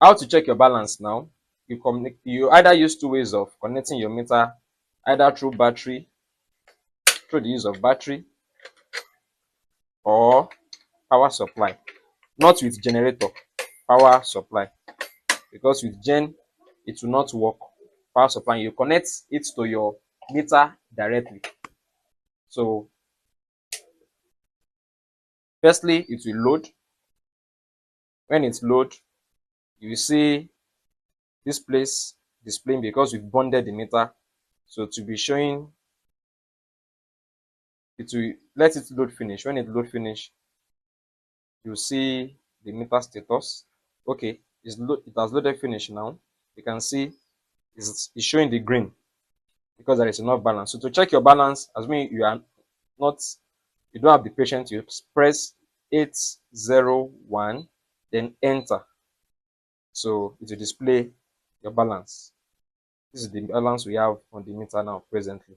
How to check your balance now? You either use two ways of connecting your meter, either through battery, through the use of battery, or power supply. Not with generator, power supply, because with gen it will not work. Power supply, you connect it to your meter directly. So firstly, it will load. When it's load, you will see this place displaying, because we've bonded the meter, so to be showing, it will let it load finish. When it load finish, you see the meter status. Okay, it has loaded finish now. You can see it's showing the green because there is enough balance. So to check your balance, as me you don't have the patience, you press 801, then enter. So it will display your balance. This is the balance we have on the meter now presently.